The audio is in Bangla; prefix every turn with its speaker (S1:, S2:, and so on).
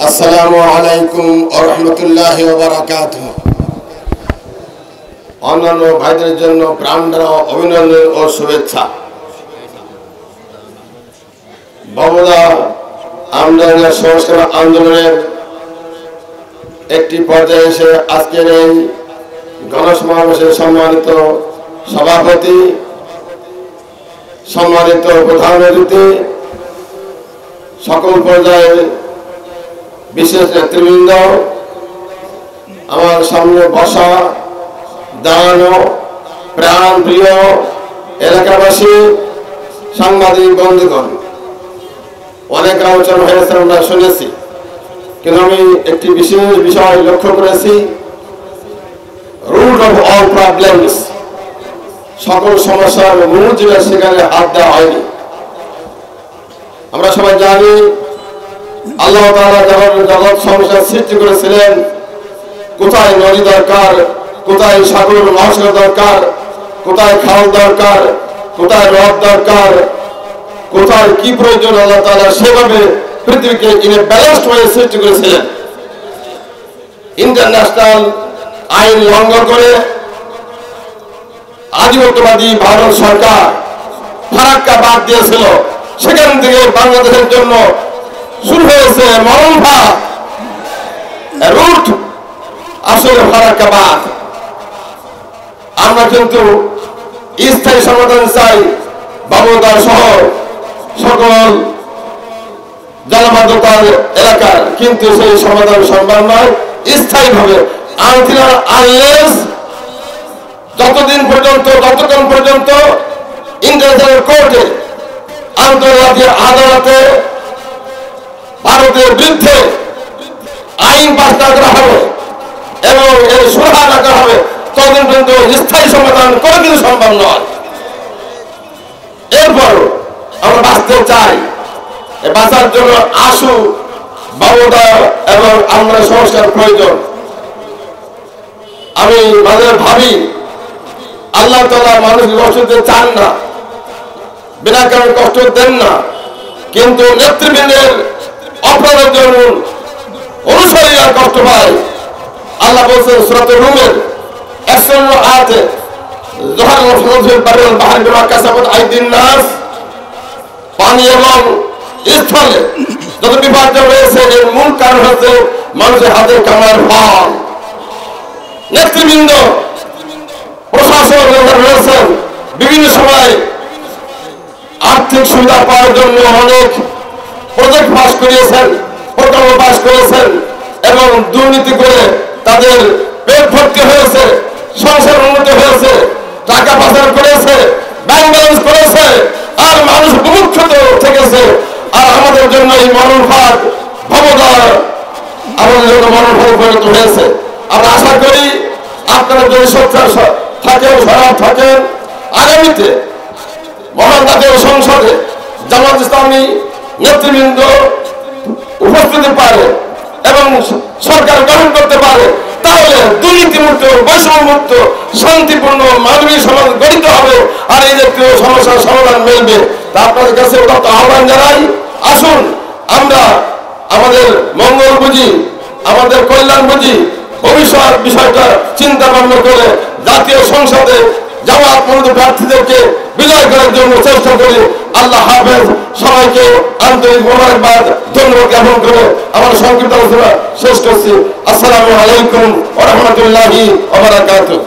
S1: আসসালামু আলাইকুম ওয়া রাহমাতুল্লাহি ওয়া বারাকাতুহু। অন্যান্য ভাইদের জন্য প্রাণঢালা অভিনন্দন ও শুভেচ্ছা। বাবুদা আমদানি সংস্কার আন্দোলনের একটি পর্যায়ে এসে আজকের এই গণসমাবেশের সম্মানিত সভাপতি, সম্মানিত প্রধান অতিথি, সকল পর্যায়ের বিশেষ নেতৃবৃন্দ, আমার সামনে বসা দাঁড়ানো প্রাণ প্রিয় এলাকাবাসী, সাংবাদিক বন্ধুগণ, অনেক আলোচনা হয়েছে, আমরা শুনেছি, কিন্তু আমি একটি বিশেষ বিষয় লক্ষ্য করেছি। রুট অফ অল প্রবলেমস, সকল সমস্যার মূল যেটা, সেখানে হাত দেওয়া হয়নি। আমরা সবাই জানি আল্লাহ তাআলা জগৎ সংসার সৃষ্টি করেছিলেন, কোথায় নদী দরকার, কোথায় সাগর মহাসাগর দরকার, কোথায় খাল দরকার, কোথায় হ্রদ দরকার, কোথায় কি প্রয়োজন, আল্লাহ তাআলা সেভাবে পৃথিবীকে ইন এ ব্যালেন্সড ওয়ে সৃষ্টি করেছিলেন। ইন্টারন্যাশনাল আইন লঙ্ঘন করে আধিপত্যবাদী ভারত সরকার ফারাক্কা বাদ দিয়েছিল। সেখান থেকে বাংলাদেশের জন্য শুরু হয়েছে মরণফাঁদ। রুট আসলে ফারাক্কা বাদ। আমরা কিন্তু স্থায়ী সমাধান চাই বাবুদার সহ সকল জলাবদ্ধতার এলাকার, কিন্তু সেই সমাধান সম্ভব নয় স্থায়ীভাবে, আনলেস যতক্ষণ পর্যন্ত ইন্টারন্যাশনাল কোর্টে, আন্তর্জাতিক আদালতে ভারতের বিরুদ্ধে আইন পাস না করা হবে এবং এর সুরাহা না করা হবে, ততদিন পর্যন্ত স্থায়ী সমাধান কোনো কিছু সম্ভব নয়। এরপর আমরা বাঁচতে চাই, বাঁচার জন্য আশু বাবুদা এবং আমরা সংস্কার প্রয়োজন। আমি মাঝে ভাবি আল্লাহ তাআলা মানুষকে কষ্ট দিতে চান না, বিনা কারণে কষ্ট দেন না, কিন্তু নেতৃবৃন্দের অপরাধের জন্য অনুসারীরা কষ্ট পায়। আল্লাহ বলছেন সূরা রুমের 51 আয়াতে, পানি এবং স্থলে যত বিপর্যয় রয়েছে, এর মূল কারণ হচ্ছে মানুষের হাতের কামার ফল। নেতৃবৃন্দ, প্রশাসন রয়েছেন, বিভিন্ন সময় আর্থিক সুবিধা পাওয়ার জন্য অনেক প্রজেক্ট পাস করিয়েছেন, প্রকল্প পাস করেছেন এবং দুর্নীতি করে তাদের পেট ভর্তি হয়েছে, সংসার উন্নতি হয়েছে, টাকা পাচার করেছে, ব্যাংক ব্যালেন্স করেছে, আর মানুষ বিমুক্ষত থেকেছে। আর আমাদের জন্য এই মরণফাঁদ ভবদার আমাদের জন্য মরণফাঁদ পরিণত হয়েছে। আমরা আশা করি আপনারা যদি সোচ্চার থাকেন, সরব থাকেন, আগামীতে মহান জাতীয় সংসদে জামাত ইসলামী নেতৃবৃন্দ উপস্থিতি পারে এবং সরকার গঠন করতে পারে, তাহলে দুর্নীতিমুক্ত, বৈষম্যমুক্ত, শান্তিপূর্ণ মানবিক সমাজ গঠিত হবে, আর এই জাতীয় সমস্যার সমাধান মিলবে। তা আপনাদের কাছে আহ্বান জানাই, আসুন আমরা আমাদের মঙ্গল বুঝি, আমাদের কল্যাণ বুঝি, ভবিষ্যৎ বিষয়টা চিন্তা ভাবনা করে জাতীয় সংসদে জামাত মনোনীত প্রার্থীদেরকে বিজয় করার জন্য চেষ্টা করি। আল্লাহ হাফেজ। সবাইকে আন্তরিক মোবারকবাদ, ধন্যবাদ জ্ঞাপন করে আমার সংক্ষিপ্ত আলোচনা শেষ করছি। আসসালামু আলাইকুম ওয়া রাহমাতুল্লাহি ওয়া বারাকাতুহু।